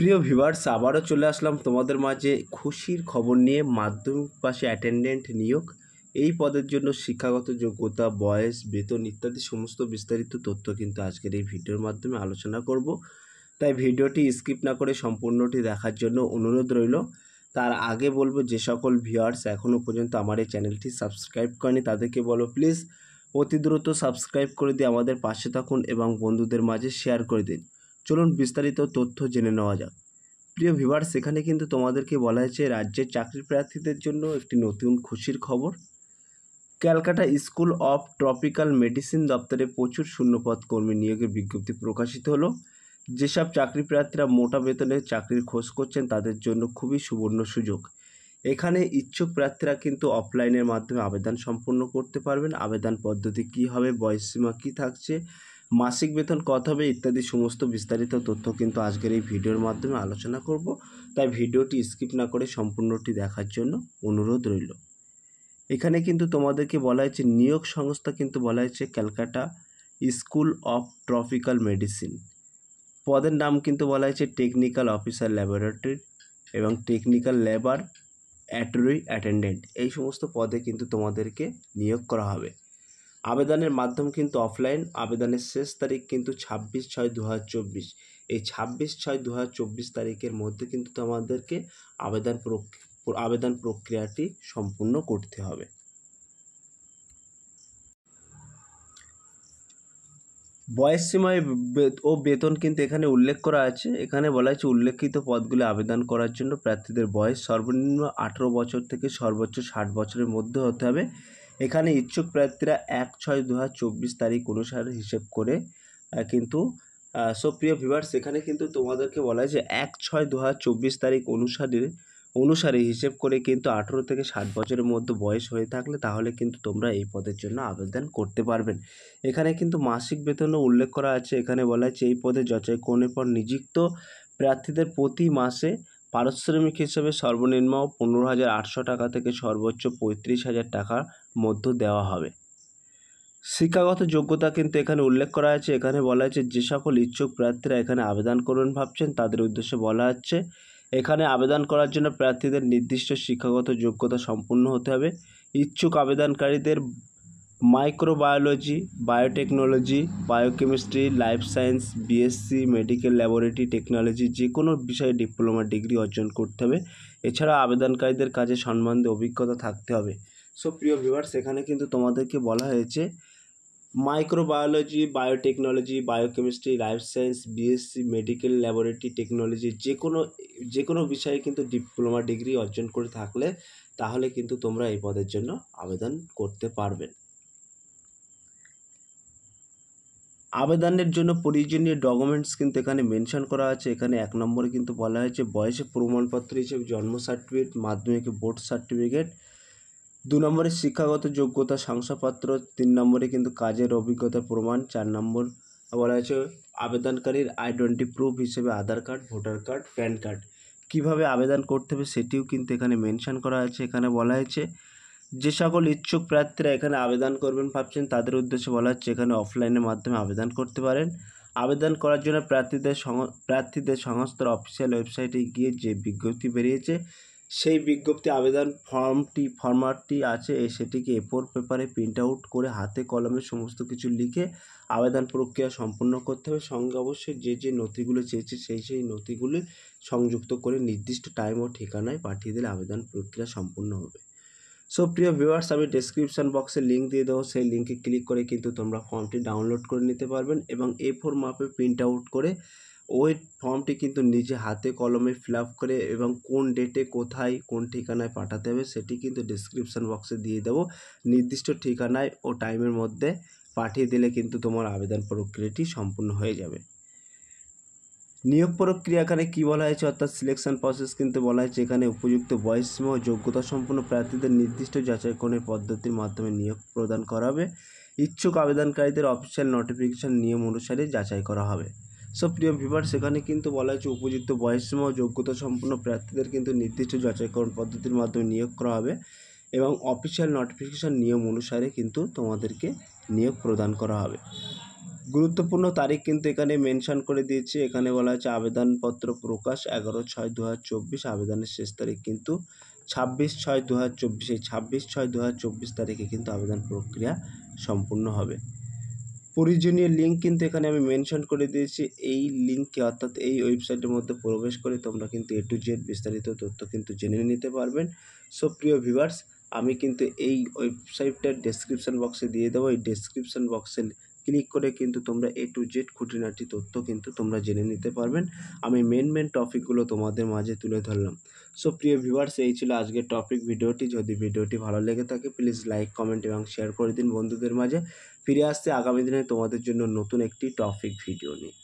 প্রিয় ভিউয়ার্স, আবারও চলে আসলাম তোমাদের মাঝে খুশির খবর নিয়ে। মাধ্যমিক পাশে অ্যাটেন্ডেন্ট নিয়োগ, এই পদের জন্য শিক্ষাগত যোগ্যতা, বয়স, বেতন ইত্যাদি সমস্ত বিস্তারিত তথ্য কিন্তু আজকের এই ভিডিওর মাধ্যমে আলোচনা করব। তাই ভিডিওটি স্কিপ না করে সম্পূর্ণটি দেখার জন্য অনুরোধ রইল। তার আগে বলবো, যে সকল ভিউয়ার্স এখনও পর্যন্ত আমার এই চ্যানেলটি সাবস্ক্রাইব করেনি তাদেরকে বলো প্লিজ অতি দ্রুত সাবস্ক্রাইব করে দিয়ে আমাদের পাশে থাকুন এবং বন্ধুদের মাঝে শেয়ার করে দিন। চলুন বিস্তারিত তথ্য জেনে নেওয়া যাক। প্রিয় ভিউয়ার্স, এখানে কিন্তু তোমাদেরকে বলা হয়েছে রাজ্যের চাকরি প্রার্থীদের জন্য একটি নতুন খুশির খবর। Calcutta school of tropical medicine দপ্তরে প্রচুর শূন্যপদ কর্মী নিয়োগের বিজ্ঞপ্তি প্রকাশিত হলো। যেসব চাকরি প্রার্থীরা মোটা বেতনে চাকরির খোঁজ করছেন তাদের জন্য খুবই সুবর্ণ সুযোগ। এখানে ইচ্ছুক প্রার্থীরা কিন্তু অফলাইনের মাধ্যমে আবেদন সম্পন্ন করতে পারবেন। আবেদন পদ্ধতি কী হবে, বয়সসীমা কী থাকছে, মাসিক বেতন কত হবে ইত্যাদি সমস্ত বিস্তারিত তথ্য কিন্তু আজকের এই ভিডিওর মাধ্যমে আলোচনা করব। তাই ভিডিওটি স্কিপ না করে সম্পূর্ণটি দেখার জন্য অনুরোধ রইল। এখানে কিন্তু তোমাদেরকে বলা হয়েছে নিয়োগ সংস্থা কিন্তু বলা হয়েছে Calcutta school of tropical medicine. পদের নাম কিন্তু বলা হয়েছে টেকনিক্যাল অফিসার ল্যাবরেটরি এবং টেকনিক্যাল লেবার অ্যাটেন্ডেন্ট। এই সমস্ত পদে কিন্তু তোমাদেরকে নিয়োগ করা হবে। আবেদনের মাধ্যম কিন্তু অফলাইন। আবেদনের শেষ তারিখ কিন্তু 26/6/2024। এই 26/6/2024 তারিখের মধ্যে কিন্তু তোমাদেরকে আবেদন প্রক্রিয়াটি সম্পূর্ণ করতে হবে। বয়সসীমা ও বেতন কিন্তু এখানে উল্লেখ করা আছে। এখানে বলা হয়েছে উল্লেখিত পদগুলি আবেদন করার জন্য প্রার্থীদের বয়স সর্বনিম্ন 18 বছর থেকে সর্বোচ্চ 60 বছরের মধ্যে হতে হবে। এখানে ইচ্ছুক প্রার্থীরা 1/6/2024 তারিখ অনুসারে হিসেব করে কিন্তু প্রিয় ভিউয়ার্স, এখানে কিন্তু তোমাদেরকে বলা হয়েছে 1/6/2024 তারিখ অনুসারে হিসেব করে কিন্তু 18 থেকে 60 বছরের মধ্যে বয়স হয়ে থাকলে তাহলে কিন্তু তোমরা এই পদের জন্য আবেদন করতে পারবেন। এখানে কিন্তু মাসিক বেতনও উল্লেখ করা আছে। এখানে বলা হয়েছে এই পদে যাচাইকরণের পর নিযুক্ত প্রার্থীদের প্রতি মাসে পারিশ্রমিক হিসেবে সর্বনিম্ন 15,800 টাকা থেকে সর্বোচ্চ 35,000 টাকার মধ্যে দেওয়া হবে। শিক্ষাগত যোগ্যতা কিন্তু এখানে উল্লেখ করা আছে। এখানে বলা হয়েছে যে সকল ইচ্ছুক প্রার্থীরা এখানে আবেদন করবেন ভাবছেন তাদের উদ্দেশ্যে বলা হচ্ছে এখানে আবেদন করার জন্য প্রার্থীদের নির্দিষ্ট শিক্ষাগত যোগ্যতা সম্পূর্ণ হতে হবে। ইচ্ছুক আবেদনকারীদের microbiology, biotechnology, biochemistry, life science, BSc, medical laboratory technology যে কোনো বিষয়ে ডিপ্লোমা ডিগ্রি অর্জন করতে হবে। এছাড়া আবেদনকারীদের কাজে সম্বন্ধে অভিজ্ঞতা থাকতে হবে। প্রিয় ভিউয়ার্স, এখানে কিন্তু তোমাদেরকে বলা হয়েছে microbiology, biotechnology, biochemistry, life science, BSc, medical laboratory technology যে কোনো বিষয়ে কিন্তু ডিপ্লোমা ডিগ্রি অর্জন করে থাকলে তাহলে কিন্তু তোমরা এই পদের জন্য আবেদন করতে পারবে। আবেদনের জন্য প্রয়োজনীয় ডকুমেন্টস কিন্তু এখানে মেনশন করা আছে। এখানে 1 নম্বরে কিন্তু বলা হয়েছে বয়সের প্রমাণপত্র হিসেবে জন্ম সার্টিফিকেট, মাধ্যমিক বোর্ড সার্টিফিকেট। 2 নম্বরে শিক্ষাগত যোগ্যতা শংসাপত্র। 3 নম্বরে কিন্তু কাজের অভিজ্ঞতার প্রমাণ। 4 নম্বর বলা হয়েছে আবেদনকারীর আইডেন্টি প্রুফ হিসেবে Aadhaar card, voter card, PAN card. কীভাবে আবেদন করতে হবে সেটিও কিন্তু এখানে মেনশন করা আছে। এখানে বলা হয়েছে যে সকল ইচ্ছুক প্রার্থীরা এখানে আবেদন করবেন ভাবছেন তাদের উদ্দেশ্যে বলা হচ্ছে এখানে অফলাইনের মাধ্যমে আবেদন করতে পারেন। আবেদন করার জন্য প্রার্থীদের সংস্থার অফিসিয়াল ওয়েবসাইটে গিয়ে যে বিজ্ঞপ্তি বেরিয়েছে সেই বিজ্ঞপ্তি আবেদন ফর্মাটটি আছে সেটিকে A4 পেপারে প্রিন্ট আউট করে হাতে কলমে সমস্ত কিছু লিখে আবেদন প্রক্রিয়া সম্পূর্ণ করতে হবে। সঙ্গে অবশ্যই যে নথিগুলো চেয়েছে সেই নথিগুলি সংযুক্ত করে নির্দিষ্ট টাইম ও ঠিকানায় পাঠিয়ে দিলে আবেদন প্রক্রিয়া সম্পূর্ণ হবে। প্রিয় ভিউয়ার্স, আমি ডেসক্রিপশন বক্সে লিঙ্ক দিয়ে দেবো, সেই লিঙ্কে ক্লিক করে কিন্তু তোমরা ফর্মটি ডাউনলোড করে নিতে পারবেন এবং A4 মাপে প্রিন্ট আউট করে ওই ফর্মটি কিন্তু নিজে হাতে কলমে ফিল আপ করে এবং কোন ডেটে কোথায় কোন ঠিকানায় পাঠাতে হবে সেটি কিন্তু ডেসক্রিপশন বক্সে দিয়ে দেবো। নির্দিষ্ট ঠিকানায় ও টাইমের মধ্যে পাঠিয়ে দিলে কিন্তু তোমার আবেদন প্রক্রিয়াটি সম্পূর্ণ হয়ে যাবে। নিয়োগ প্রক্রিয়া এখানে কী বলা হয়েছে অর্থাৎ সিলেকশন প্রসেস কিন্তু বলা হয়েছে এখানে উপযুক্ত বয়সসীমা ও যোগ্যতা সম্পন্ন প্রার্থীদের নির্দিষ্ট যাচাইকরণের পদ্ধতির মাধ্যমে নিয়োগ প্রদান করা হবে। ইচ্ছুক আবেদনকারীদের অফিসিয়াল নোটিফিকেশন নিয়ম অনুসারে যাচাই করা হবে। প্রিয় ভিউয়ার্স, এখানে কিন্তু বলা হয়েছে উপযুক্ত বয়সসীমা ও যোগ্যতা সম্পন্ন প্রার্থীদের কিন্তু নির্দিষ্ট যাচাইকরণ পদ্ধতির মাধ্যমে নিয়োগ করা হবে এবং অফিসিয়াল নোটিফিকেশন নিয়ম অনুসারে কিন্তু তোমাদেরকে নিয়োগ প্রদান করা হবে। গুরুত্বপূর্ণ তারিখ কিন্তু এখানে মেনশন করে দিয়েছে। এখানে বলা হচ্ছে আবেদনপত্র প্রকাশ 11/6/2024, আবেদনের শেষ তারিখ কিন্তু 26/6/2024। এই 26/6/2024 তারিখে কিন্তু আবেদন প্রক্রিয়া সম্পূর্ণ হবে। প্রয়োজনীয় লিঙ্ক কিন্তু এখানে আমি মেনশন করে দিয়েছি। এই লিঙ্কে অর্থাৎ এই ওয়েবসাইটের মধ্যে প্রবেশ করে তোমরা কিন্তু A to Z বিস্তারিত তথ্য কিন্তু জেনে নিতে পারবেন। সো প্রিয় ভিউয়ার্স, আমি কিন্তু এই ওয়েবসাইটটার ডেসক্রিপশন বক্সে দিয়ে দেবো। এই ডেসক্রিপশন বক্সে ক্লিক করে কিন্তু তোমরা A to Z খুঁটিনাটি তথ্য কিন্তু তোমরা জেনে নিতে পারবেন। আমি মেন টপিকগুলো তোমাদের মাঝে তুলে ধরলাম। সো প্রিয় ভিউয়ার্স, এই ছিল আজকের টপিক ভিডিওটি। যদি ভিডিওটি ভালো লেগে থাকে প্লিজ লাইক, কমেন্ট এবং শেয়ার করে দিন বন্ধুদের মাঝে। ফিরে আসছে আগামী দিনে তোমাদের জন্য নতুন একটি টপিক ভিডিও নিয়ে।